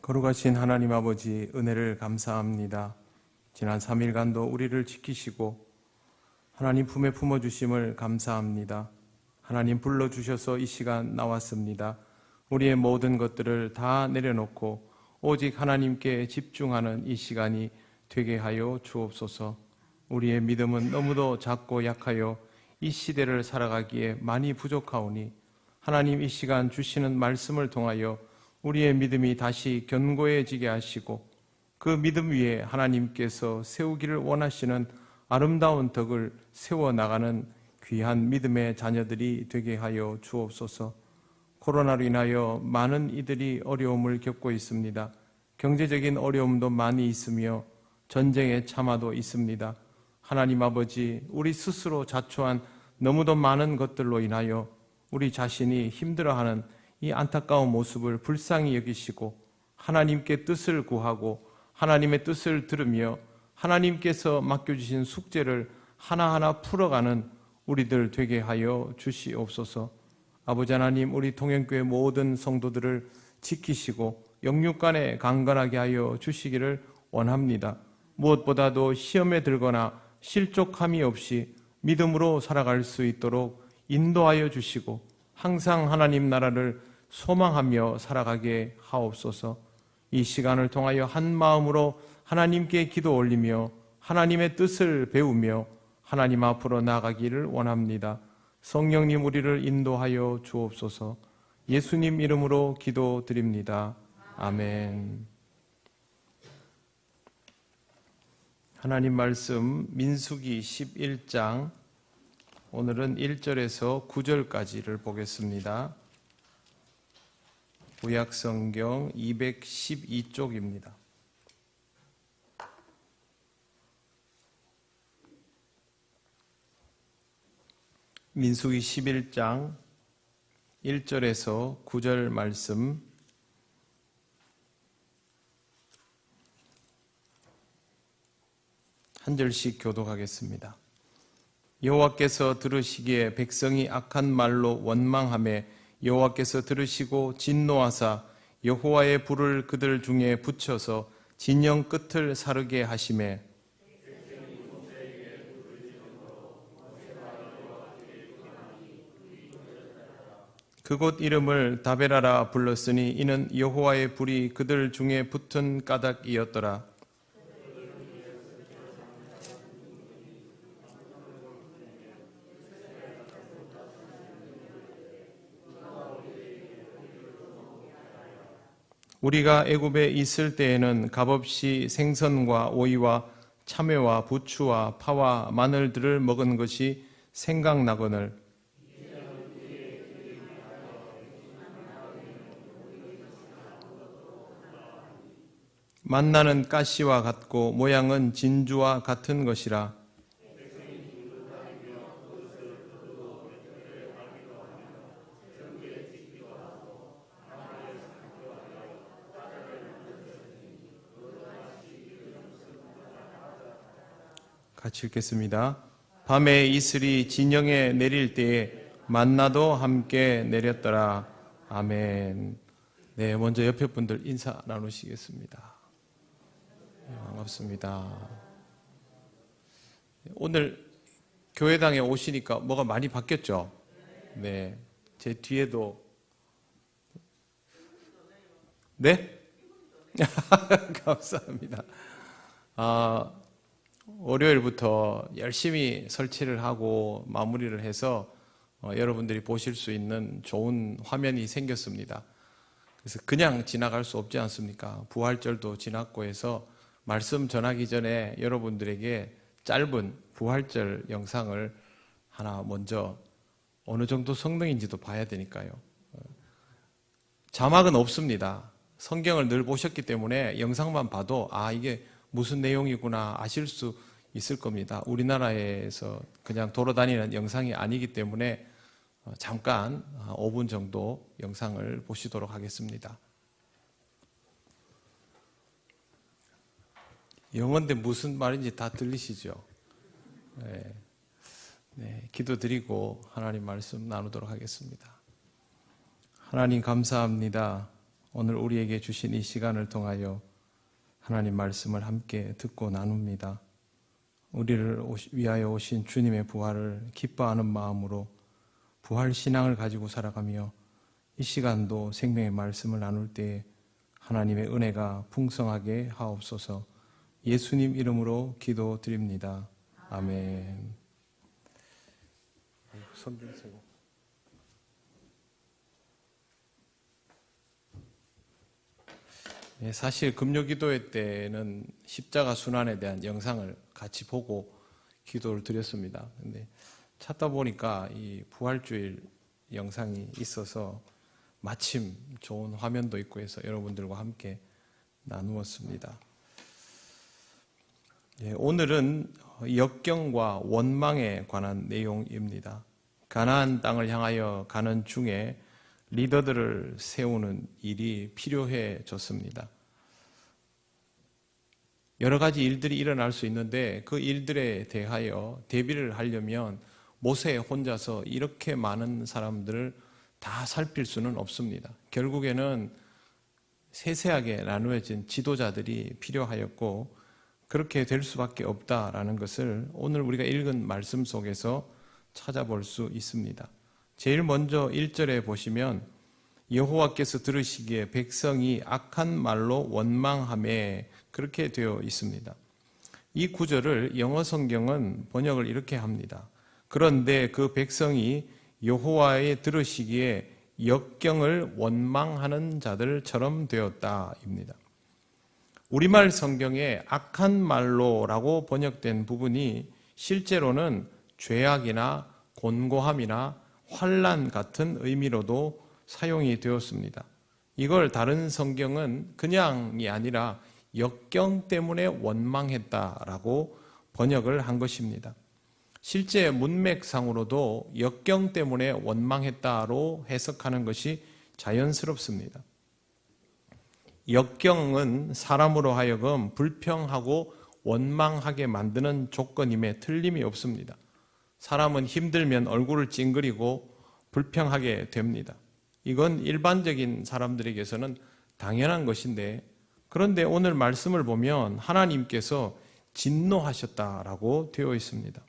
거룩하신 하나님 아버지, 은혜를 감사합니다. 지난 3일간도 우리를 지키시고 하나님 품에 품어주심을 감사합니다. 하나님 불러주셔서 이 시간 나왔습니다. 우리의 모든 것들을 다 내려놓고 오직 하나님께 집중하는 이 시간이 되게 하여 주옵소서. 우리의 믿음은 너무도 작고 약하여 이 시대를 살아가기에 많이 부족하오니 하나님 이 시간 주시는 말씀을 통하여 우리의 믿음이 다시 견고해지게 하시고 그 믿음 위에 하나님께서 세우기를 원하시는 아름다운 덕을 세워나가는 귀한 믿음의 자녀들이 되게 하여 주옵소서. 코로나로 인하여 많은 이들이 어려움을 겪고 있습니다. 경제적인 어려움도 많이 있으며 전쟁의 참화도 있습니다. 하나님 아버지, 우리 스스로 자초한 너무도 많은 것들로 인하여 우리 자신이 힘들어하는 이 안타까운 모습을 불쌍히 여기시고 하나님께 뜻을 구하고 하나님의 뜻을 들으며 하나님께서 맡겨주신 숙제를 하나하나 풀어가는 우리들 되게 하여 주시옵소서. 아버지 하나님, 우리 동행교회 모든 성도들을 지키시고 영육간에 강건하게 하여 주시기를 원합니다. 무엇보다도 시험에 들거나 실족함이 없이 믿음으로 살아갈 수 있도록 인도하여 주시고 항상 하나님 나라를 소망하며 살아가게 하옵소서. 이 시간을 통하여 한 마음으로 하나님께 기도 올리며 하나님의 뜻을 배우며 하나님 앞으로 나아가기를 원합니다. 성령님, 우리를 인도하여 주옵소서. 예수님 이름으로 기도드립니다. 아멘. 하나님 말씀 민수기 11장, 오늘은 1절에서 9절까지를 보겠습니다. 구약성경 212쪽입니다. 민수기 11장 1절에서 9절 말씀, 한 절씩 교독하겠습니다. 여호와께서 들으시기에 백성이 악한 말로 원망하며 여호와께서 들으시고 진노하사 여호와의 불을 그들 중에 붙여서 진영 끝을 사르게 하시매 그곳 이름을 다베라라 불렀으니 이는 여호와의 불이 그들 중에 붙은 까닭이었더라. 우리가 애굽에 있을 때에는 값없이 생선과 오이와 참외와 부추와 파와 마늘들을 먹은 것이 생각나거늘 만나는 가시와 같고 모양은 진주와 같은 것이라. 같이 읽겠습니다. 밤에 이슬이 진영에 내릴 때에 만나도 함께 내렸더라. 아멘. 네, 먼저 옆에 분들 인사 나누시겠습니다. 네, 반갑습니다. 오늘 교회당에 오시니까 뭐가 많이 바뀌었죠? 네, 제 뒤에도 네? 감사합니다. 월요일부터 열심히 설치를 하고 마무리를 해서 여러분들이 보실 수 있는 좋은 화면이 생겼습니다. 그래서 그냥 지나갈 수 없지 않습니까? 부활절도 지났고 해서 말씀 전하기 전에 여러분들에게 짧은 부활절 영상을 하나 먼저 어느 정도 성능인지도 봐야 되니까요. 자막은 없습니다. 성경을 늘 보셨기 때문에 영상만 봐도 이게 무슨 내용이구나 아실 수 있을 겁니다. 우리나라에서 그냥 돌아다니는 영상이 아니기 때문에 잠깐 5분 정도 영상을 보시도록 하겠습니다. 영어인데 무슨 말인지 다 들리시죠? 네, 기도드리고 하나님 말씀 나누도록 하겠습니다. 하나님 감사합니다. 오늘 우리에게 주신 이 시간을 통하여 하나님 말씀을 함께 듣고 나눕니다. 우리를 위하여 오신 주님의 부활을 기뻐하는 마음으로 부활 신앙을 가지고 살아가며 이 시간도 생명의 말씀을 나눌 때에 하나님의 은혜가 풍성하게 하옵소서. 예수님 이름으로 기도드립니다. 아멘. 손 들으세요. 사실 금요기도회 때는 십자가 순환에 대한 영상을 같이 보고 기도를 드렸습니다. 근데 찾다 보니까 이 부활주일 영상이 있어서 마침 좋은 화면도 있고 해서 여러분들과 함께 나누었습니다. 오늘은 역경과 원망에 관한 내용입니다. 가나안 땅을 향하여 가는 중에 리더들을 세우는 일이 필요해졌습니다. 여러 가지 일들이 일어날 수 있는데 그 일들에 대하여 대비를 하려면 모세 혼자서 이렇게 많은 사람들을 다 살필 수는 없습니다. 결국에는 세세하게 나누어진 지도자들이 필요하였고 그렇게 될 수밖에 없다라는 것을 오늘 우리가 읽은 말씀 속에서 찾아볼 수 있습니다. 제일 먼저 1절에 보시면 여호와께서 들으시기에 백성이 악한 말로 원망하매 그렇게 되어 있습니다. 이 구절을 영어 성경은 번역을 이렇게 합니다. 그런데 그 백성이 여호와의 들으시기에 역경을 원망하는 자들처럼 되었다입니다. 우리말 성경에 악한 말로라고 번역된 부분이 실제로는 죄악이나 곤고함이나 환난 같은 의미로도 사용이 되었습니다. 이걸 다른 성경은 그냥이 아니라 역경 때문에 원망했다라고 번역을 한 것입니다. 실제 문맥상으로도 역경 때문에 원망했다로 해석하는 것이 자연스럽습니다. 역경은 사람으로 하여금 불평하고 원망하게 만드는 조건임에 틀림이 없습니다. 사람은 힘들면 얼굴을 찡그리고 불평하게 됩니다. 이건 일반적인 사람들에게서는 당연한 것인데, 그런데 오늘 말씀을 보면 하나님께서 진노하셨다라고 되어 있습니다.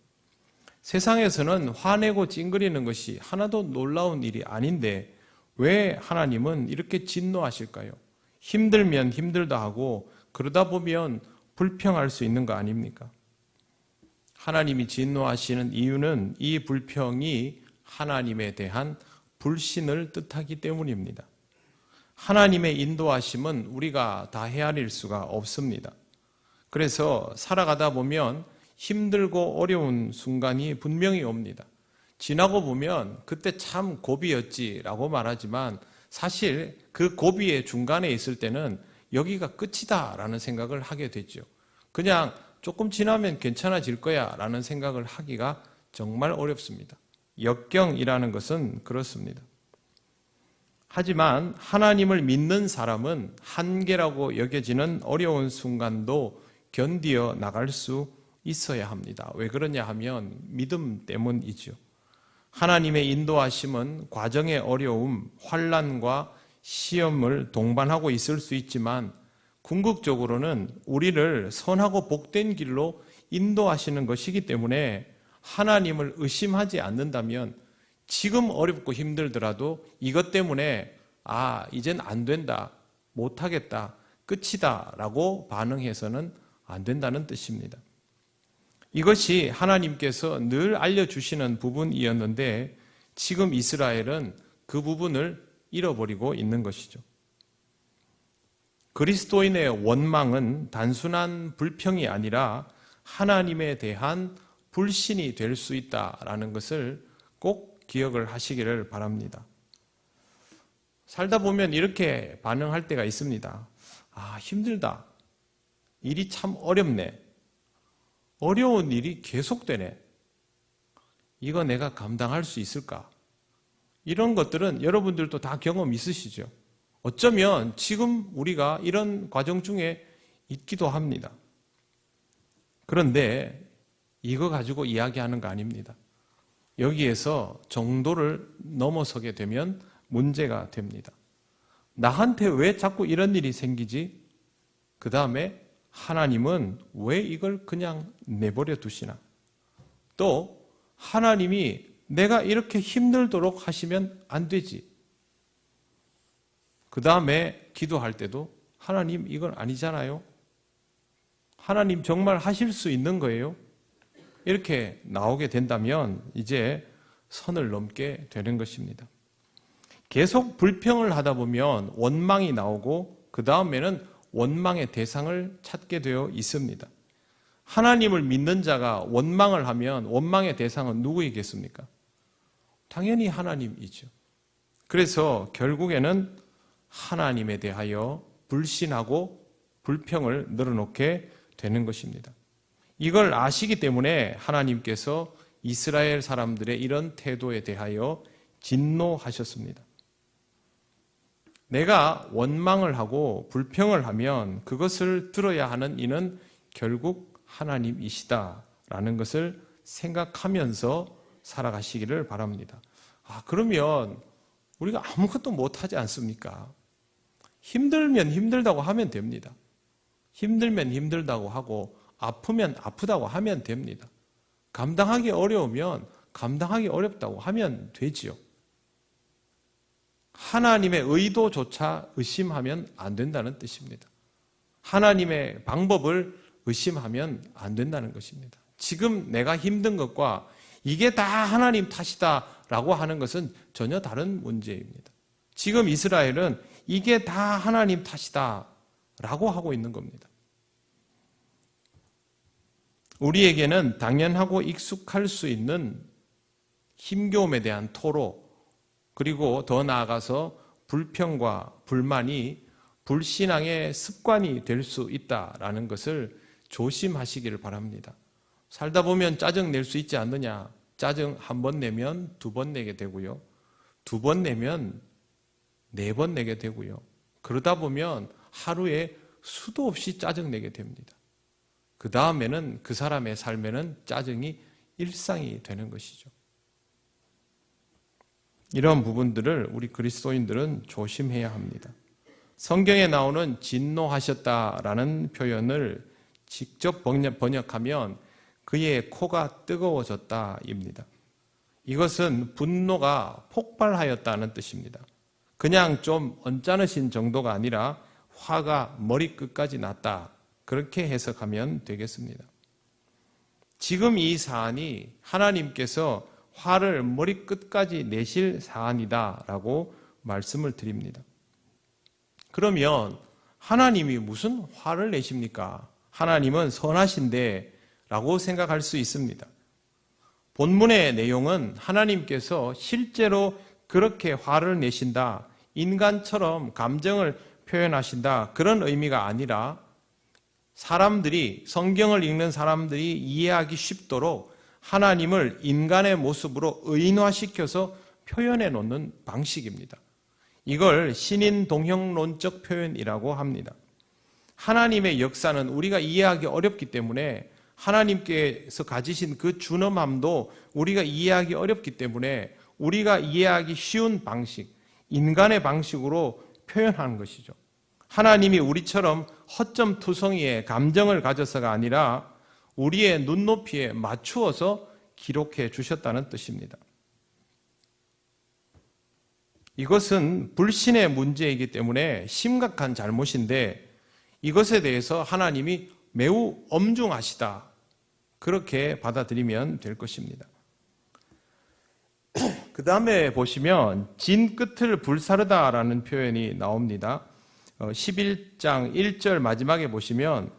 세상에서는 화내고 찡그리는 것이 하나도 놀라운 일이 아닌데 왜 하나님은 이렇게 진노하실까요? 힘들면 힘들다 하고 그러다 보면 불평할 수 있는 거 아닙니까? 하나님이 진노하시는 이유는 이 불평이 하나님에 대한 불신을 뜻하기 때문입니다. 하나님의 인도하심은 우리가 다 헤아릴 수가 없습니다. 그래서 살아가다 보면 힘들고 어려운 순간이 분명히 옵니다. 지나고 보면 그때 참 고비였지라고 말하지만 사실 그 고비의 중간에 있을 때는 여기가 끝이다라는 생각을 하게 되죠. 그냥 조금 지나면 괜찮아질 거야 라는 생각을 하기가 정말 어렵습니다. 역경이라는 것은 그렇습니다. 하지만 하나님을 믿는 사람은 한계라고 여겨지는 어려운 순간도 견디어 나갈 수 있어야 합니다. 왜 그러냐 하면 믿음 때문이죠. 하나님의 인도하심은 과정의 어려움, 환난과 시험을 동반하고 있을 수 있지만 궁극적으로는 우리를 선하고 복된 길로 인도하시는 것이기 때문에 하나님을 의심하지 않는다면 지금 어렵고 힘들더라도 이것 때문에 이젠 안 된다, 못하겠다, 끝이다 라고 반응해서는 안 된다는 뜻입니다. 이것이 하나님께서 늘 알려주시는 부분이었는데 지금 이스라엘은 그 부분을 잃어버리고 있는 것이죠. 그리스도인의 원망은 단순한 불평이 아니라 하나님에 대한 불신이 될 수 있다라는 것을 꼭 기억을 하시기를 바랍니다. 살다 보면 이렇게 반응할 때가 있습니다. 힘들다. 일이 참 어렵네. 어려운 일이 계속되네. 이거 내가 감당할 수 있을까? 이런 것들은 여러분들도 다 경험 있으시죠? 어쩌면 지금 우리가 이런 과정 중에 있기도 합니다. 그런데 이거 가지고 이야기하는 거 아닙니다. 여기에서 정도를 넘어서게 되면 문제가 됩니다. 나한테 왜 자꾸 이런 일이 생기지? 그 다음에 하나님은 왜 이걸 그냥 내버려 두시나? 또 하나님이 내가 이렇게 힘들도록 하시면 안 되지. 그 다음에 기도할 때도 하나님 이건 아니잖아요. 하나님 정말 하실 수 있는 거예요. 이렇게 나오게 된다면 이제 선을 넘게 되는 것입니다. 계속 불평을 하다 보면 원망이 나오고 그 다음에는 원망의 대상을 찾게 되어 있습니다. 하나님을 믿는 자가 원망을 하면 원망의 대상은 누구이겠습니까? 당연히 하나님이죠. 그래서 결국에는 하나님에 대하여 불신하고 불평을 늘어놓게 되는 것입니다. 이걸 아시기 때문에 하나님께서 이스라엘 사람들의 이런 태도에 대하여 진노하셨습니다. 내가 원망을 하고 불평을 하면 그것을 들어야 하는 이는 결국 하나님이시다라는 것을 생각하면서 살아가시기를 바랍니다. 그러면 우리가 아무것도 못하지 않습니까? 힘들면 힘들다고 하면 됩니다. 힘들면 힘들다고 하고 아프면 아프다고 하면 됩니다. 감당하기 어려우면 감당하기 어렵다고 하면 되지요. 하나님의 의도조차 의심하면 안 된다는 뜻입니다. 하나님의 방법을 의심하면 안 된다는 것입니다. 지금 내가 힘든 것과 이게 다 하나님 탓이다라고 하는 것은 전혀 다른 문제입니다. 지금 이스라엘은 이게 다 하나님 탓이다라고 하고 있는 겁니다. 우리에게는 당연하고 익숙할 수 있는 힘겨움에 대한 토로, 그리고 더 나아가서 불평과 불만이 불신앙의 습관이 될 수 있다라는 것을 조심하시기를 바랍니다. 살다 보면 짜증 낼 수 있지 않느냐? 짜증 한 번 내면 두 번 내게 되고요. 두 번 내면 네 번 내게 되고요. 그러다 보면 하루에 수도 없이 짜증 내게 됩니다. 그 다음에는 그 사람의 삶에는 짜증이 일상이 되는 것이죠. 이런 부분들을 우리 그리스도인들은 조심해야 합니다. 성경에 나오는 진노하셨다라는 표현을 직접 번역하면 그의 코가 뜨거워졌다입니다. 이것은 분노가 폭발하였다는 뜻입니다. 그냥 좀 언짢으신 정도가 아니라 화가 머리끝까지 났다. 그렇게 해석하면 되겠습니다. 지금 이 사안이 하나님께서 화를 머리끝까지 내실 사안이다라고 말씀을 드립니다. 그러면 하나님이 무슨 화를 내십니까? 하나님은 선하신데 라고 생각할 수 있습니다. 본문의 내용은 하나님께서 실제로 그렇게 화를 내신다, 인간처럼 감정을 표현하신다, 그런 의미가 아니라 사람들이, 성경을 읽는 사람들이 이해하기 쉽도록 하나님을 인간의 모습으로 의인화시켜서 표현해 놓는 방식입니다. 이걸 신인동형론적 표현이라고 합니다. 하나님의 역사는 우리가 이해하기 어렵기 때문에, 하나님께서 가지신 그 준엄함도 우리가 이해하기 어렵기 때문에 우리가 이해하기 쉬운 방식, 인간의 방식으로 표현하는 것이죠. 하나님이 우리처럼 허점투성이의 감정을 가져서가 아니라 우리의 눈높이에 맞추어서 기록해 주셨다는 뜻입니다. 이것은 불신의 문제이기 때문에 심각한 잘못인데 이것에 대해서 하나님이 매우 엄중하시다, 그렇게 받아들이면 될 것입니다. 그 다음에 보시면 진 끝을 불사르다라는 표현이 나옵니다. 11장 1절 마지막에 보시면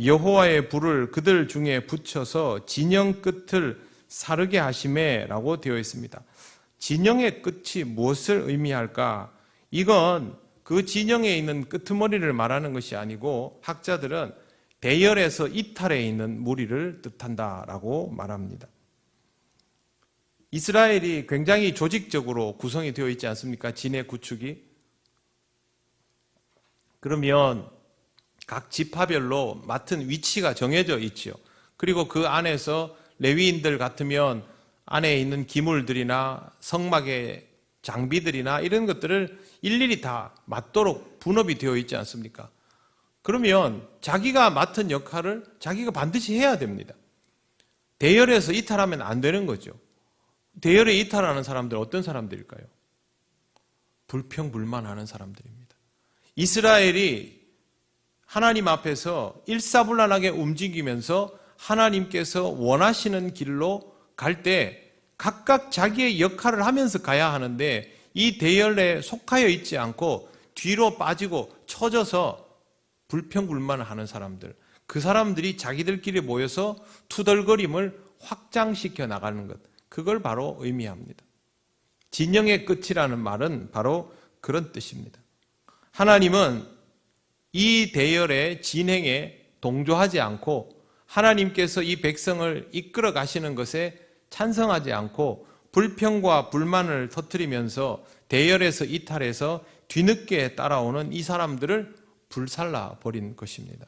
여호와의 불을 그들 중에 붙여서 진영 끝을 사르게 하심에 라고 되어 있습니다. 진영의 끝이 무엇을 의미할까? 이건 그 진영에 있는 끄트머리를 말하는 것이 아니고 학자들은 대열에서 이탈해 있는 무리를 뜻한다라고 말합니다. 이스라엘이 굉장히 조직적으로 구성이 되어 있지 않습니까? 진의 구축이. 그러면 각 지파별로 맡은 위치가 정해져 있죠. 그리고 그 안에서 레위인들 같으면 안에 있는 기물들이나 성막에 장비들이나 이런 것들을 일일이 다 맞도록 분업이 되어 있지 않습니까? 그러면 자기가 맡은 역할을 자기가 반드시 해야 됩니다. 대열에서 이탈하면 안 되는 거죠. 대열에 이탈하는 사람들은 어떤 사람들일까요? 불평불만하는 사람들입니다. 이스라엘이 하나님 앞에서 일사불란하게 움직이면서 하나님께서 원하시는 길로 갈 때 각각 자기의 역할을 하면서 가야 하는데 이 대열에 속하여 있지 않고 뒤로 빠지고 처져서 불평불만을 하는 사람들, 그 사람들이 자기들끼리 모여서 투덜거림을 확장시켜 나가는 것, 그걸 바로 의미합니다. 진영의 끝이라는 말은 바로 그런 뜻입니다. 하나님은 이 대열의 진행에 동조하지 않고 하나님께서 이 백성을 이끌어 가시는 것에 찬성하지 않고 불평과 불만을 터뜨리면서 대열에서 이탈해서 뒤늦게 따라오는 이 사람들을 불살라 버린 것입니다.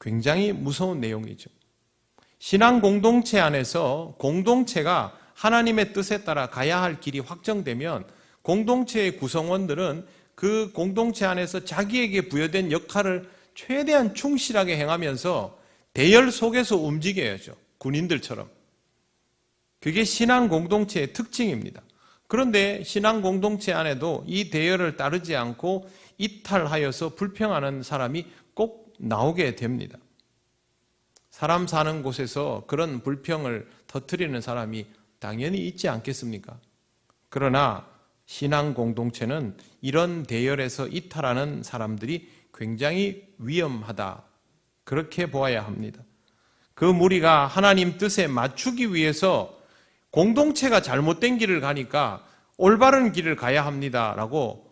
굉장히 무서운 내용이죠. 신앙 공동체 안에서 공동체가 하나님의 뜻에 따라 가야 할 길이 확정되면 공동체의 구성원들은 그 공동체 안에서 자기에게 부여된 역할을 최대한 충실하게 행하면서 대열 속에서 움직여야죠. 군인들처럼. 그게 신앙 공동체의 특징입니다. 그런데 신앙 공동체 안에도 이 대열을 따르지 않고 이탈하여서 불평하는 사람이 꼭 나오게 됩니다. 사람 사는 곳에서 그런 불평을 터뜨리는 사람이 당연히 있지 않겠습니까? 그러나 신앙 공동체는 이런 대열에서 이탈하는 사람들이 굉장히 위험하다. 그렇게 보아야 합니다. 그 무리가 하나님 뜻에 맞추기 위해서 공동체가 잘못된 길을 가니까 올바른 길을 가야 합니다라고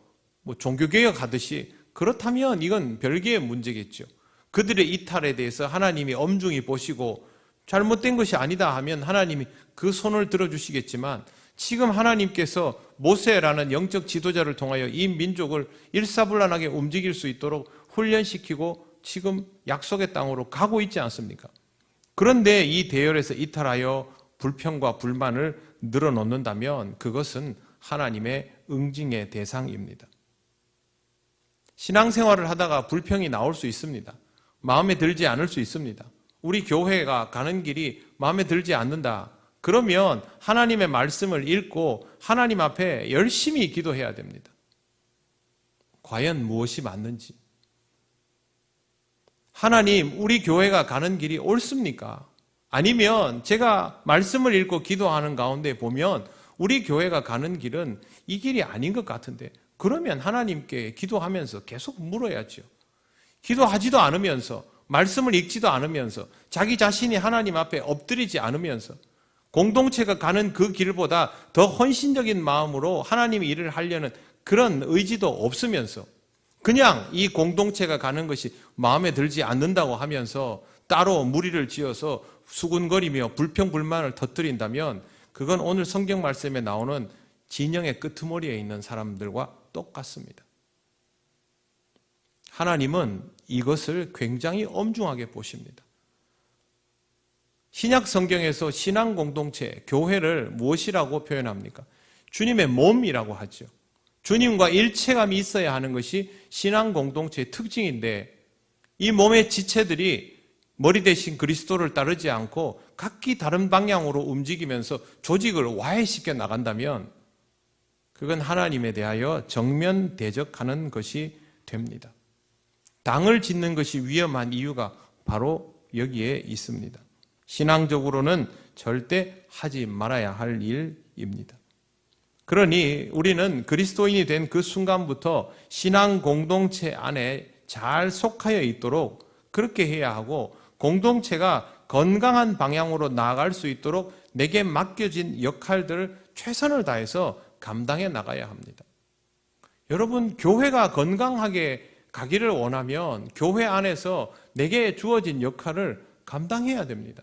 종교개혁 하듯이, 그렇다면 이건 별개의 문제겠죠. 그들의 이탈에 대해서 하나님이 엄중히 보시고 잘못된 것이 아니다 하면 하나님이 그 손을 들어주시겠지만, 지금 하나님께서 모세라는 영적 지도자를 통하여 이 민족을 일사불란하게 움직일 수 있도록 훈련시키고 지금 약속의 땅으로 가고 있지 않습니까? 그런데 이 대열에서 이탈하여 불평과 불만을 늘어놓는다면 그것은 하나님의 응징의 대상입니다. 신앙생활을 하다가 불평이 나올 수 있습니다. 마음에 들지 않을 수 있습니다. 우리 교회가 가는 길이 마음에 들지 않는다. 그러면 하나님의 말씀을 읽고 하나님 앞에 열심히 기도해야 됩니다. 과연 무엇이 맞는지. 하나님, 우리 교회가 가는 길이 옳습니까? 아니면 제가 말씀을 읽고 기도하는 가운데 보면 우리 교회가 가는 길은 이 길이 아닌 것 같은데, 그러면 하나님께 기도하면서 계속 물어야죠. 기도하지도 않으면서, 말씀을 읽지도 않으면서, 자기 자신이 하나님 앞에 엎드리지 않으면서, 공동체가 가는 그 길보다 더 헌신적인 마음으로 하나님의 일을 하려는 그런 의지도 없으면서 그냥 이 공동체가 가는 것이 마음에 들지 않는다고 하면서 따로 무리를 지어서 수군거리며 불평불만을 터뜨린다면 그건 오늘 성경 말씀에 나오는 진영의 끄트머리에 있는 사람들과 똑같습니다. 하나님은 이것을 굉장히 엄중하게 보십니다. 신약 성경에서 신앙 공동체, 교회를 무엇이라고 표현합니까? 주님의 몸이라고 하죠. 주님과 일체감이 있어야 하는 것이 신앙 공동체의 특징인데, 이 몸의 지체들이 머리 대신 그리스도를 따르지 않고 각기 다른 방향으로 움직이면서 조직을 와해시켜 나간다면 그건 하나님에 대하여 정면 대적하는 것이 됩니다. 당을 짓는 것이 위험한 이유가 바로 여기에 있습니다. 신앙적으로는 절대 하지 말아야 할 일입니다. 그러니 우리는 그리스도인이 된 그 순간부터 신앙 공동체 안에 잘 속하여 있도록 그렇게 해야 하고, 공동체가 건강한 방향으로 나아갈 수 있도록 내게 맡겨진 역할들을 최선을 다해서 감당해 나가야 합니다. 여러분, 교회가 건강하게 가기를 원하면 교회 안에서 내게 주어진 역할을 감당해야 됩니다.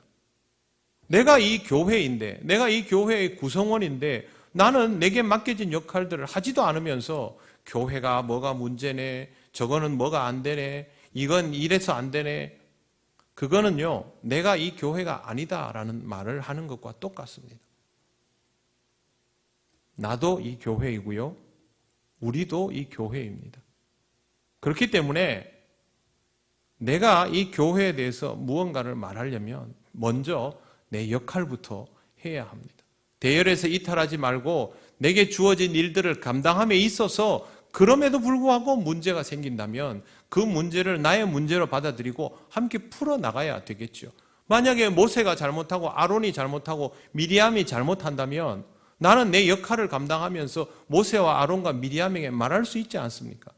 내가 이 교회인데, 내가 이 교회의 구성원인데 나는 내게 맡겨진 역할들을 하지도 않으면서 교회가 뭐가 문제네, 저거는 뭐가 안 되네, 이건 이래서 안 되네, 그거는요, 내가 이 교회가 아니다라는 말을 하는 것과 똑같습니다. 나도 이 교회이고요. 우리도 이 교회입니다. 그렇기 때문에 내가 이 교회에 대해서 무언가를 말하려면 먼저 내 역할부터 해야 합니다. 대열에서 이탈하지 말고 내게 주어진 일들을 감당함에 있어서 그럼에도 불구하고 문제가 생긴다면 그 문제를 나의 문제로 받아들이고 함께 풀어나가야 되겠죠. 만약에 모세가 잘못하고 아론이 잘못하고 미리암이 잘못한다면 나는 내 역할을 감당하면서 모세와 아론과 미리암에게 말할 수 있지 않습니까?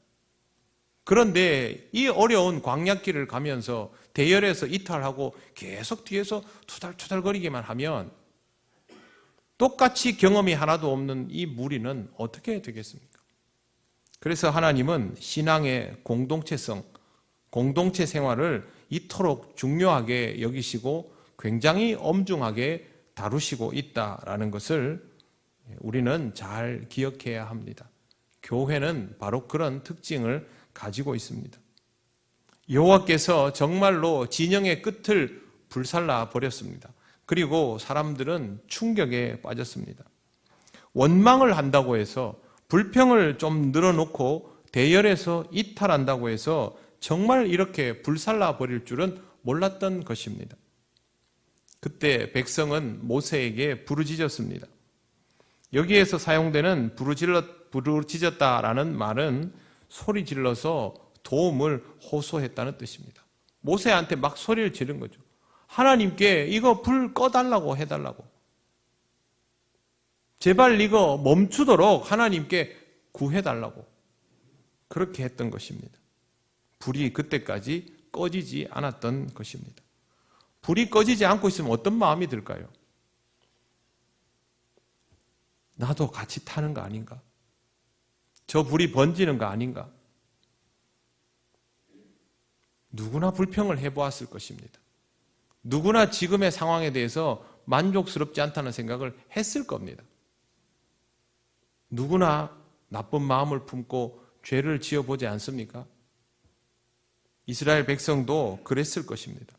그런데 이 어려운 광야길을 가면서 대열에서 이탈하고 계속 뒤에서 투달투달거리기만 하면 똑같이 경험이 하나도 없는 이 무리는 어떻게 되겠습니까? 그래서 하나님은 신앙의 공동체성, 공동체 생활을 이토록 중요하게 여기시고 굉장히 엄중하게 다루시고 있다라는 것을 우리는 잘 기억해야 합니다. 교회는 바로 그런 특징을 가지고 있습니다. 여호와께서 정말로 진영의 끝을 불살라 버렸습니다. 그리고 사람들은 충격에 빠졌습니다. 원망을 한다고 해서 불평을 좀 늘어놓고 대열에서 이탈한다고 해서 정말 이렇게 불살라 버릴 줄은 몰랐던 것입니다. 그때 백성은 모세에게 부르짖었습니다. 여기에서 사용되는 부르짖었다라는 말은 소리 질러서 도움을 호소했다는 뜻입니다. 모세한테 막 소리를 지른 거죠. 하나님께 이거 불 꺼달라고 해달라고. 제발 이거 멈추도록 하나님께 구해달라고. 그렇게 했던 것입니다. 불이 그때까지 꺼지지 않았던 것입니다. 불이 꺼지지 않고 있으면 어떤 마음이 들까요? 나도 같이 타는 거 아닌가? 저 불이 번지는 거 아닌가? 누구나 불평을 해보았을 것입니다. 누구나 지금의 상황에 대해서 만족스럽지 않다는 생각을 했을 겁니다. 누구나 나쁜 마음을 품고 죄를 지어보지 않습니까? 이스라엘 백성도 그랬을 것입니다.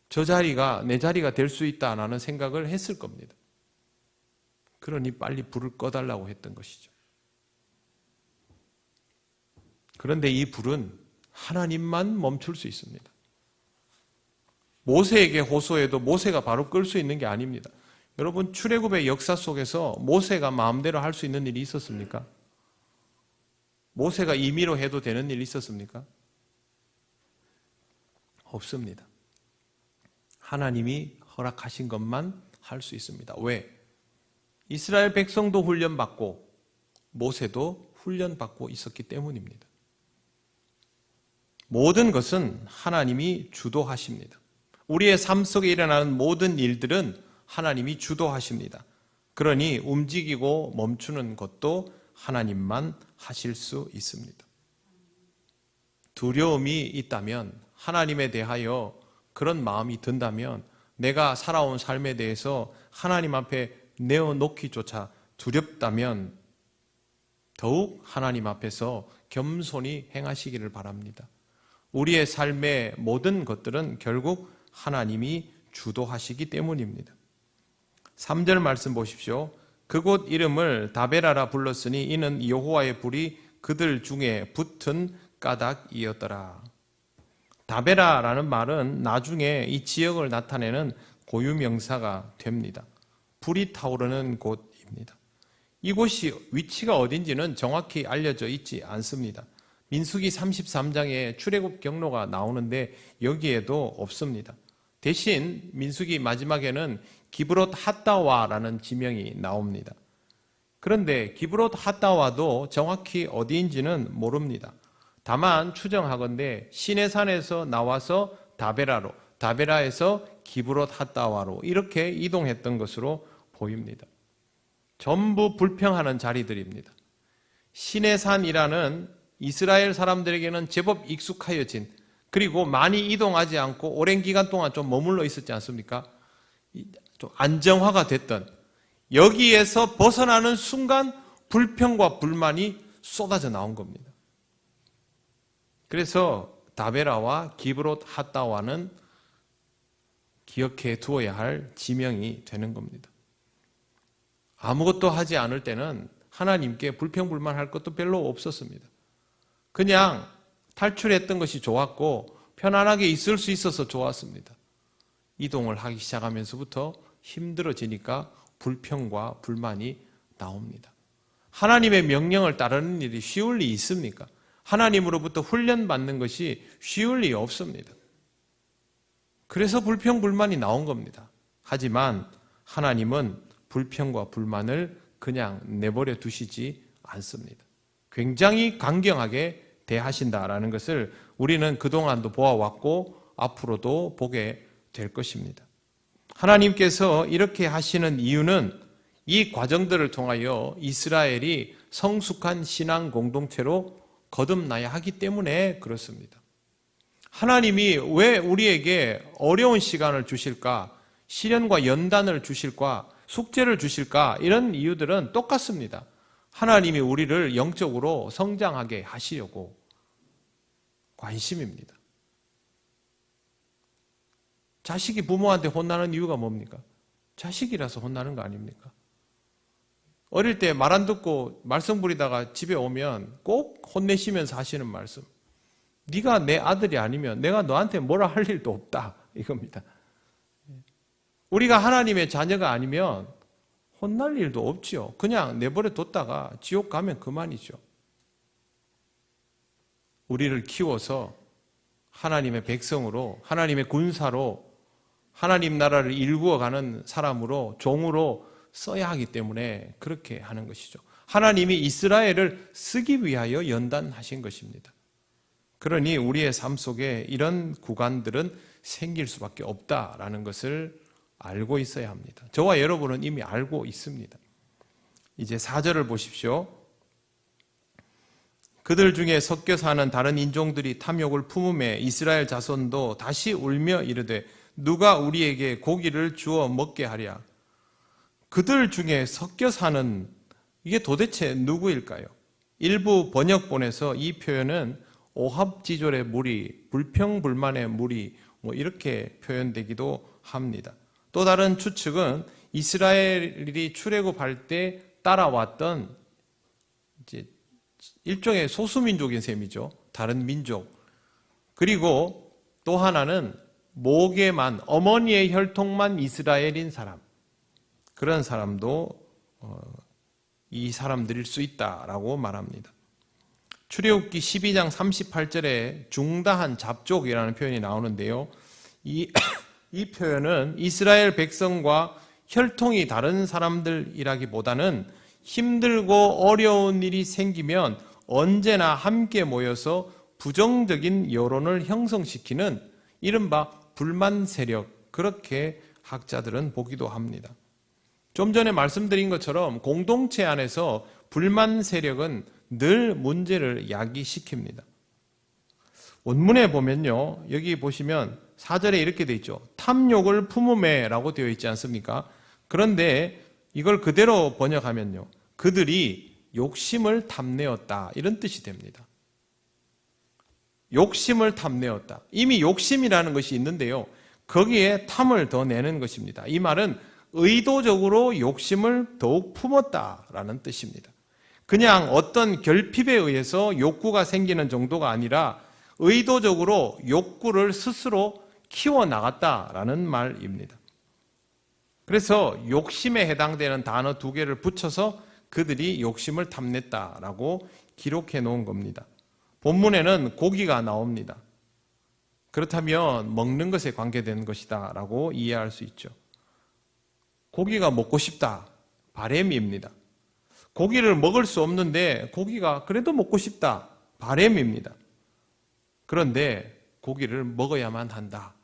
저 자리가 내 자리가 될 수 있다라는 생각을 했을 겁니다. 그러니 빨리 불을 꺼달라고 했던 것이죠. 그런데 이 불은 하나님만 멈출 수 있습니다. 모세에게 호소해도 모세가 바로 끌 수 있는 게 아닙니다. 여러분, 출애굽의 역사 속에서 모세가 마음대로 할 수 있는 일이 있었습니까? 모세가 임의로 해도 되는 일이 있었습니까? 없습니다. 하나님이 허락하신 것만 할 수 있습니다. 왜? 이스라엘 백성도 훈련받고 모세도 훈련받고 있었기 때문입니다. 모든 것은 하나님이 주도하십니다. 우리의 삶 속에 일어나는 모든 일들은 하나님이 주도하십니다. 그러니 움직이고 멈추는 것도 하나님만 하실 수 있습니다. 두려움이 있다면, 하나님에 대하여 그런 마음이 든다면, 내가 살아온 삶에 대해서 하나님 앞에 내어놓기조차 두렵다면 더욱 하나님 앞에서 겸손히 행하시기를 바랍니다. 우리의 삶의 모든 것들은 결국 하나님이 주도하시기 때문입니다. 3절 말씀 보십시오. 그곳 이름을 다베라라 불렀으니 이는 여호와의 불이 그들 중에 붙은 까닭이었더라. 다베라라는 말은 나중에 이 지역을 나타내는 고유명사가 됩니다. 불이 타오르는 곳입니다. 이곳이 위치가 어딘지는 정확히 알려져 있지 않습니다. 민수기 33장에 출애굽 경로가 나오는데 여기에도 없습니다. 대신 민수기 마지막에는 기브롯 핫다와라는 지명이 나옵니다. 그런데 기브롯 핫다와도 정확히 어디인지는 모릅니다. 다만 추정하건대 시내산에서 나와서 다베라로, 다베라에서 기브롯 핫다와로 이렇게 이동했던 것으로 보입니다. 전부 불평하는 자리들입니다. 시내산이라는 이스라엘 사람들에게는 제법 익숙하여진, 그리고 많이 이동하지 않고 오랜 기간 동안 좀 머물러 있었지 않습니까? 좀 안정화가 됐던, 여기에서 벗어나는 순간 불평과 불만이 쏟아져 나온 겁니다. 그래서 다베라와 기브롯 핫다와는 기억해 두어야 할 지명이 되는 겁니다. 아무것도 하지 않을 때는 하나님께 불평불만할 것도 별로 없었습니다. 그냥 탈출했던 것이 좋았고 편안하게 있을 수 있어서 좋았습니다. 이동을 하기 시작하면서부터 힘들어지니까 불평과 불만이 나옵니다. 하나님의 명령을 따르는 일이 쉬울 리 있습니까? 하나님으로부터 훈련받는 것이 쉬울 리 없습니다. 그래서 불평불만이 나온 겁니다. 하지만 하나님은 불평과 불만을 그냥 내버려 두시지 않습니다. 굉장히 강경하게 대하신다라는 것을 우리는 그동안도 보아왔고 앞으로도 보게 될 것입니다. 하나님께서 이렇게 하시는 이유는 이 과정들을 통하여 이스라엘이 성숙한 신앙 공동체로 거듭나야 하기 때문에 그렇습니다. 하나님이 왜 우리에게 어려운 시간을 주실까? 시련과 연단을 주실까? 숙제를 주실까? 이런 이유들은 똑같습니다. 하나님이 우리를 영적으로 성장하게 하시려고 관심입니다. 자식이 부모한테 혼나는 이유가 뭡니까? 자식이라서 혼나는 거 아닙니까? 어릴 때 말 안 듣고 말썽 부리다가 집에 오면 꼭 혼내시면서 하시는 말씀. 네가 내 아들이 아니면 내가 너한테 뭐라 할 일도 없다. 이겁니다. 우리가 하나님의 자녀가 아니면 혼날 일도 없지요. 그냥 내버려 뒀다가 지옥 가면 그만이죠. 우리를 키워서 하나님의 백성으로, 하나님의 군사로, 하나님 나라를 일구어가는 사람으로, 종으로 써야 하기 때문에 그렇게 하는 것이죠. 하나님이 이스라엘을 쓰기 위하여 연단하신 것입니다. 그러니 우리의 삶 속에 이런 구간들은 생길 수밖에 없다라는 것을 알고 있어야 합니다. 저와 여러분은 이미 알고 있습니다. 이제 4절을 보십시오. 그들 중에 섞여 사는 다른 인종들이 탐욕을 품음에 이스라엘 자손도 다시 울며 이르되 누가 우리에게 고기를 주어 먹게 하랴. 그들 중에 섞여 사는 이게 도대체 누구일까요? 일부 번역본에서 이 표현은 오합지졸의 무리, 불평불만의 무리 이렇게 표현되기도 합니다. 또 다른 추측은 이스라엘이 출애굽할 때 따라왔던 이제 일종의 소수민족인 셈이죠. 다른 민족. 그리고 또 하나는 모계만, 어머니의 혈통만 이스라엘인 사람. 그런 사람도 이 사람들일 수 있다라고 말합니다. 출애굽기 12장 38절에 중다한 잡족이라는 표현이 나오는데요. 이 표현은 이스라엘 백성과 혈통이 다른 사람들이라기보다는 힘들고 어려운 일이 생기면 언제나 함께 모여서 부정적인 여론을 형성시키는 이른바 불만 세력, 그렇게 학자들은 보기도 합니다. 좀 전에 말씀드린 것처럼 공동체 안에서 불만 세력은 늘 문제를 야기시킵니다. 원문에 보면요, 여기 보시면 4절에 이렇게 되어 있죠. 탐욕을 품음에 라고 되어 있지 않습니까? 그런데 이걸 그대로 번역하면요, 그들이 욕심을 탐내었다, 이런 뜻이 됩니다. 욕심을 탐내었다. 이미 욕심이라는 것이 있는데요, 거기에 탐을 더 내는 것입니다. 이 말은 의도적으로 욕심을 더욱 품었다라는 뜻입니다. 그냥 어떤 결핍에 의해서 욕구가 생기는 정도가 아니라 의도적으로 욕구를 스스로 키워나갔다라는 말입니다. 그래서 욕심에 해당되는 단어 2개를 붙여서 그들이 욕심을 탐냈다라고 기록해 놓은 겁니다. 본문에는 고기가 나옵니다. 그렇다면 먹는 것에 관계된 것이다 라고 이해할 수 있죠. 고기가 먹고 싶다, 바램입니다. 고기를 먹을 수 없는데 고기가 그래도 먹고 싶다, 바램입니다. 그런데 고기를 먹어야만 한다,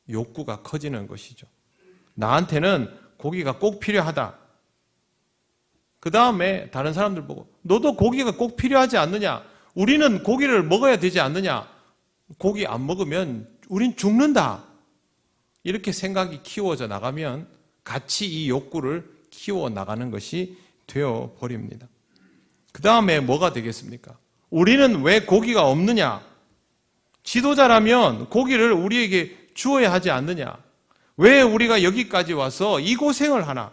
욕구가 커지는 것이죠. 나한테는 고기가 꼭 필요하다. 그 다음에 다른 사람들 보고 너도 고기가 꼭 필요하지 않느냐? 우리는 고기를 먹어야 되지 않느냐? 고기 안 먹으면 우린 죽는다. 이렇게 생각이 키워져 나가면 같이 이 욕구를 키워나가는 것이 되어버립니다. 그 다음에 뭐가 되겠습니까? 우리는 왜 고기가 없느냐? 지도자라면 고기를 우리에게 주어야 하지 않느냐? 왜 우리가 여기까지 와서 이 고생을 하나?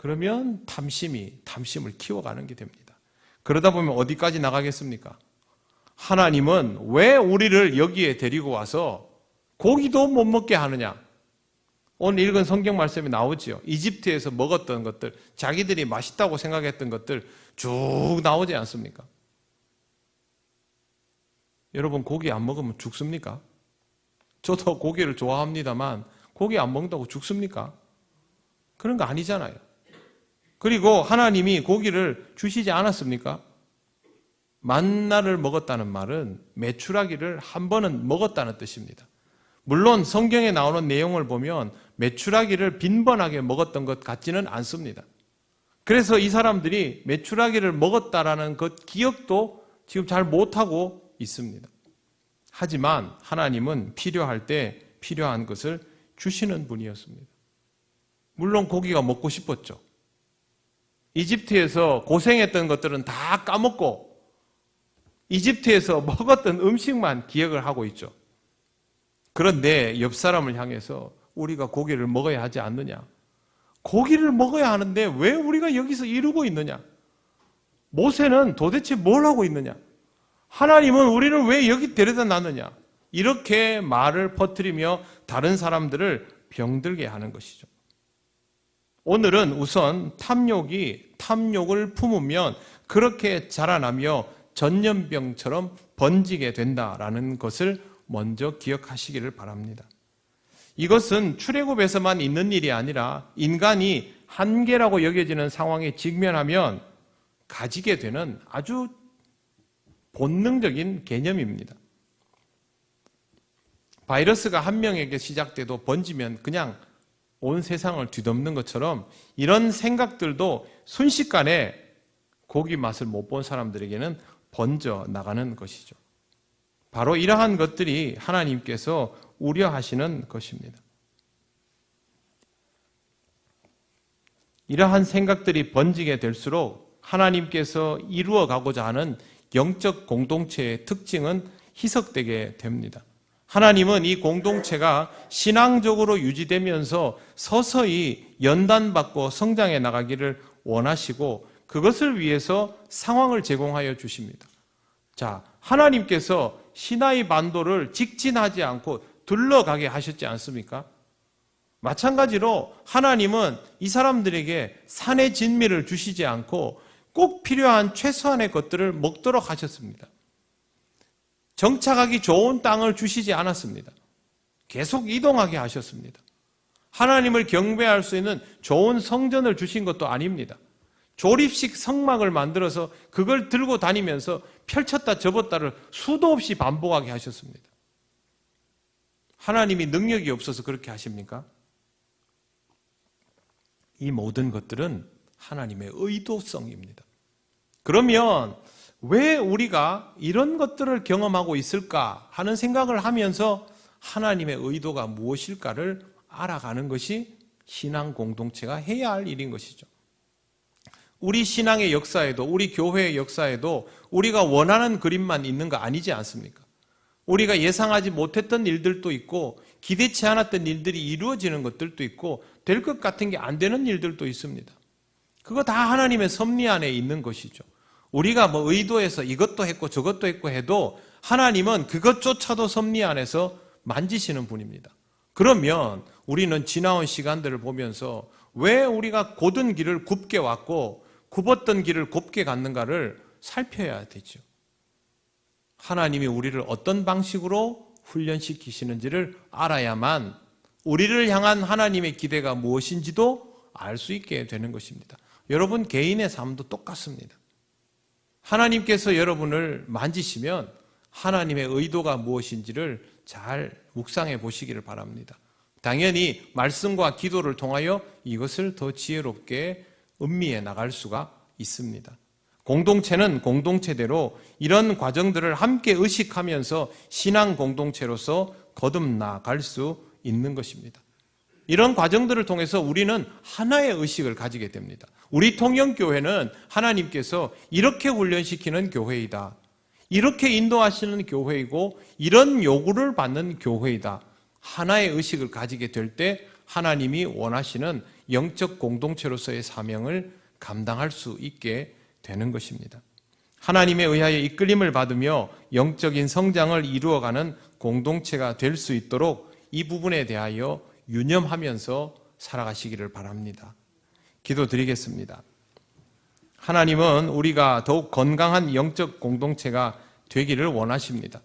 그러면 탐심을 키워가는 게 됩니다. 그러다 보면 어디까지 나가겠습니까? 하나님은 왜 우리를 여기에 데리고 와서 고기도 못 먹게 하느냐? 오늘 읽은 성경 말씀에 나오지요. 이집트에서 먹었던 것들, 자기들이 맛있다고 생각했던 것들 쭉 나오지 않습니까? 여러분, 고기 안 먹으면 죽습니까? 저도 고기를 좋아합니다만 고기 안 먹는다고 죽습니까? 그런 거 아니잖아요. 그리고 하나님이 고기를 주시지 않았습니까? 만나를 먹었다는 말은 메추라기를 한 번은 먹었다는 뜻입니다. 물론 성경에 나오는 내용을 보면 메추라기를 빈번하게 먹었던 것 같지는 않습니다. 그래서 이 사람들이 메추라기를 먹었다라는 그 기억도 지금 잘 못하고 있습니다. 하지만 하나님은 필요할 때 필요한 것을 주시는 분이었습니다. 물론 고기가 먹고 싶었죠. 이집트에서 고생했던 것들은 다 까먹고 이집트에서 먹었던 음식만 기억을 하고 있죠. 그런데 옆 사람을 향해서 우리가 고기를 먹어야 하지 않느냐? 고기를 먹어야 하는데 왜 우리가 여기서 이러고 있느냐? 모세는 도대체 뭘 하고 있느냐? 하나님은 우리를 왜 여기 데려다 놨느냐? 이렇게 말을 퍼뜨리며 다른 사람들을 병들게 하는 것이죠. 오늘은 우선 탐욕을 품으면 그렇게 자라나며 전염병처럼 번지게 된다라는 것을 먼저 기억하시기를 바랍니다. 이것은 출애굽에서만 있는 일이 아니라 인간이 한계라고 여겨지는 상황에 직면하면 가지게 되는 아주 본능적인 개념입니다. 바이러스가 한 명에게 시작돼도 번지면 그냥 온 세상을 뒤덮는 것처럼 이런 생각들도 순식간에 고기 맛을 못 본 사람들에게는 번져 나가는 것이죠. 바로 이러한 것들이 하나님께서 우려하시는 것입니다. 이러한 생각들이 번지게 될수록 하나님께서 이루어가고자 하는 영적 공동체의 특징은 희석되게 됩니다. 하나님은 이 공동체가 신앙적으로 유지되면서 서서히 연단받고 성장해 나가기를 원하시고 그것을 위해서 상황을 제공하여 주십니다. 자, 하나님께서 시나이 반도를 직진하지 않고 둘러가게 하셨지 않습니까? 마찬가지로 하나님은 이 사람들에게 산의 진미를 주시지 않고 꼭 필요한 최소한의 것들을 먹도록 하셨습니다. 정착하기 좋은 땅을 주시지 않았습니다. 계속 이동하게 하셨습니다. 하나님을 경배할 수 있는 좋은 성전을 주신 것도 아닙니다. 조립식 성막을 만들어서 그걸 들고 다니면서 펼쳤다 접었다를 수도 없이 반복하게 하셨습니다. 하나님이 능력이 없어서 그렇게 하십니까? 이 모든 것들은 하나님의 의도성입니다. 그러면 왜 우리가 이런 것들을 경험하고 있을까 하는 생각을 하면서 하나님의 의도가 무엇일까를 알아가는 것이 신앙 공동체가 해야 할 일인 것이죠. 우리 신앙의 역사에도 우리 교회의 역사에도 우리가 원하는 그림만 있는 거 아니지 않습니까? 우리가 예상하지 못했던 일들도 있고 기대치 않았던 일들이 이루어지는 것들도 있고 될 것 같은 게 안 되는 일들도 있습니다. 그거 다 하나님의 섭리 안에 있는 것이죠. 우리가 뭐 의도해서 이것도 했고 저것도 했고 해도 하나님은 그것조차도 섭리 안에서 만지시는 분입니다. 그러면 우리는 지나온 시간들을 보면서 왜 우리가 곧은 길을 굽게 왔고 굽었던 길을 곱게 갔는가를 살펴야 되죠. 하나님이 우리를 어떤 방식으로 훈련시키시는지를 알아야만 우리를 향한 하나님의 기대가 무엇인지도 알 수 있게 되는 것입니다. 여러분 개인의 삶도 똑같습니다. 하나님께서 여러분을 만지시면 하나님의 의도가 무엇인지를 잘 묵상해 보시기를 바랍니다. 당연히 말씀과 기도를 통하여 이것을 더 지혜롭게 음미해 나갈 수가 있습니다. 공동체는 공동체대로 이런 과정들을 함께 의식하면서 신앙 공동체로서 거듭나갈 수 있는 것입니다. 이런 과정들을 통해서 우리는 하나의 의식을 가지게 됩니다. 우리 통영교회는 하나님께서 이렇게 훈련시키는 교회이다. 이렇게 인도하시는 교회이고 이런 요구를 받는 교회이다. 하나의 의식을 가지게 될 때 하나님이 원하시는 영적 공동체로서의 사명을 감당할 수 있게 되는 것입니다. 하나님에 의하여 이끌림을 받으며 영적인 성장을 이루어가는 공동체가 될 수 있도록 이 부분에 대하여 유념하면서 살아가시기를 바랍니다. 기도드리겠습니다. 하나님은 우리가 더욱 건강한 영적 공동체가 되기를 원하십니다.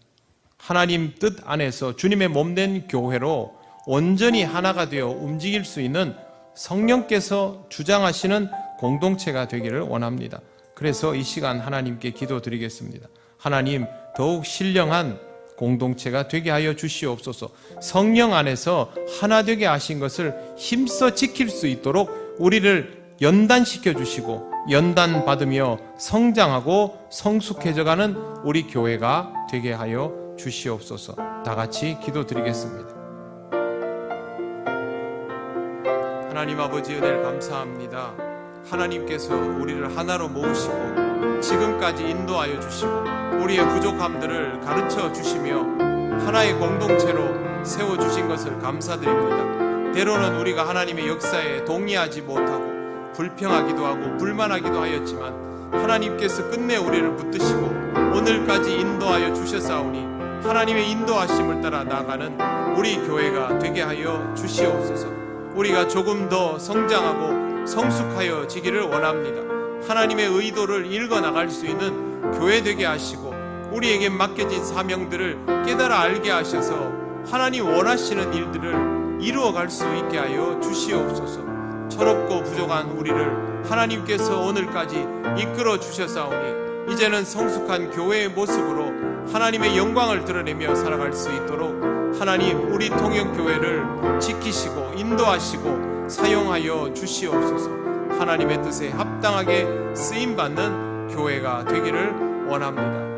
하나님 뜻 안에서 주님의 몸된 교회로 온전히 하나가 되어 움직일 수 있는 성령께서 주장하시는 공동체가 되기를 원합니다. 그래서 이 시간 하나님께 기도드리겠습니다. 하나님, 더욱 신령한 공동체가 되게 하여 주시옵소서. 성령 안에서 하나 되게 하신 것을 힘써 지킬 수 있도록 우리를 연단시켜 주시고 연단받으며 성장하고 성숙해져가는 우리 교회가 되게 하여 주시옵소서. 다 같이 기도드리겠습니다. 하나님 아버지, 은혜를 감사합니다. 하나님께서 우리를 하나로 모으시고 지금까지 인도하여 주시고 우리의 부족함들을 가르쳐 주시며 하나의 공동체로 세워주신 것을 감사드립니다. 때로는 우리가 하나님의 역사에 동의하지 못하고 불평하기도 하고 불만하기도 하였지만 하나님께서 끝내 우리를 붙드시고 오늘까지 인도하여 주셨사오니 하나님의 인도하심을 따라 나가는 우리 교회가 되게 하여 주시옵소서. 우리가 조금 더 성장하고 성숙하여 지기를 원합니다. 하나님의 의도를 읽어나갈 수 있는 교회 되게 하시고 우리에게 맡겨진 사명들을 깨달아 알게 하셔서 하나님 원하시는 일들을 이루어갈 수 있게 하여 주시옵소서. 철없고 부족한 우리를 하나님께서 오늘까지 이끌어 주셨사오니 이제는 성숙한 교회의 모습으로 하나님의 영광을 드러내며 살아갈 수 있도록 하나님, 우리 통영교회를 지키시고 인도하시고 사용하여 주시옵소서. 하나님의 뜻에 합당하게 쓰임받는 교회가 되기를 원합니다.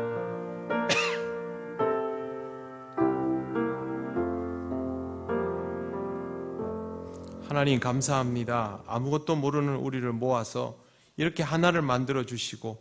하나님 감사합니다. 아무것도 모르는 우리를 모아서 이렇게 하나를 만들어 주시고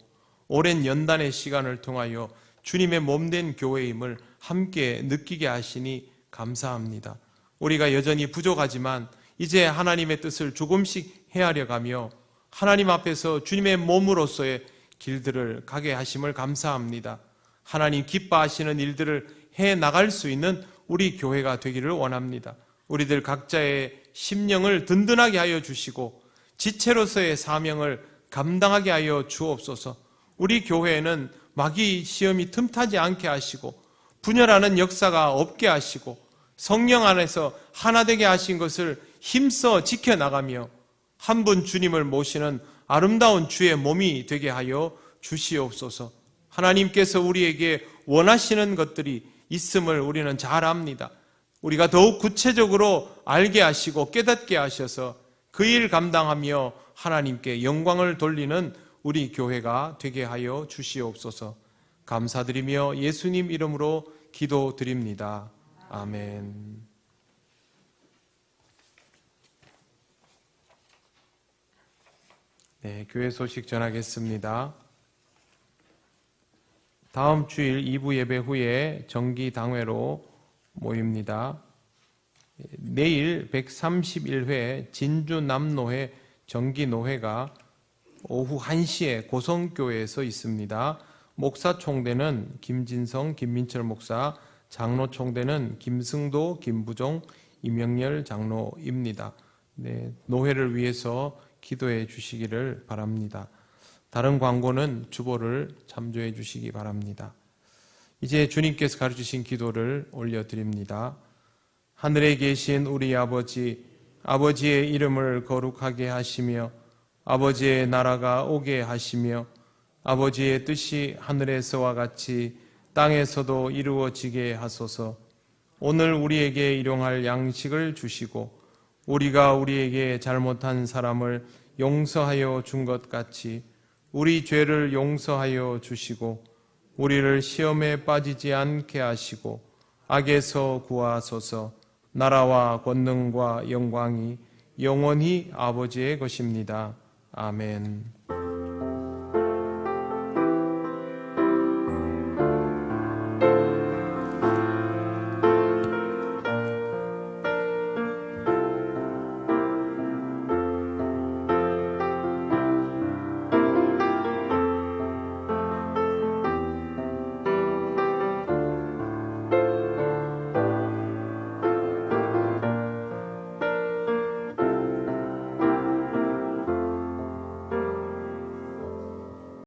오랜 연단의 시간을 통하여 주님의 몸된 교회임을 함께 느끼게 하시니 감사합니다. 우리가 여전히 부족하지만 이제 하나님의 뜻을 조금씩 헤아려 가며 하나님 앞에서 주님의 몸으로서의 길들을 가게 하심을 감사합니다. 하나님 기뻐하시는 일들을 해 나갈 수 있는 우리 교회가 되기를 원합니다. 우리들 각자의 심령을 든든하게 하여 주시고 지체로서의 사명을 감당하게 하여 주옵소서. 우리 교회에는 마귀 시험이 틈타지 않게 하시고 분열하는 역사가 없게 하시고 성령 안에서 하나 되게 하신 것을 힘써 지켜나가며 한 분 주님을 모시는 아름다운 주의 몸이 되게 하여 주시옵소서. 하나님께서 우리에게 원하시는 것들이 있음을 우리는 잘 압니다. 우리가 더욱 구체적으로 알게 하시고 깨닫게 하셔서 그 일 감당하며 하나님께 영광을 돌리는 우리 교회가 되게 하여 주시옵소서. 감사드리며 예수님 이름으로 기도드립니다. 아멘. 네, 교회 소식 전하겠습니다. 다음 주일 2부 예배 후에 정기 당회로 모입니다. 내일 131회 진주 남노회 정기노회가 오후 1시에 고성교회에서 있습니다. 목사 총대는 김진성, 김민철 목사, 장로 총대는 김승도, 김부종, 이명열 장로입니다. 네, 노회를 위해서 기도해 주시기를 바랍니다. 다른 광고는 주보를 참조해 주시기 바랍니다. 이제 주님께서 가르치신 기도를 올려드립니다. 하늘에 계신 우리 아버지, 아버지의 이름을 거룩하게 하시며 아버지의 나라가 오게 하시며 아버지의 뜻이 하늘에서와 같이 땅에서도 이루어지게 하소서. 오늘 우리에게 일용할 양식을 주시고 우리가 우리에게 잘못한 사람을 용서하여 준 것 같이 우리 죄를 용서하여 주시고 우리를 시험에 빠지지 않게 하시고 악에서 구하소서. 나라와 권능과 영광이 영원히 아버지의 것입니다. 아멘.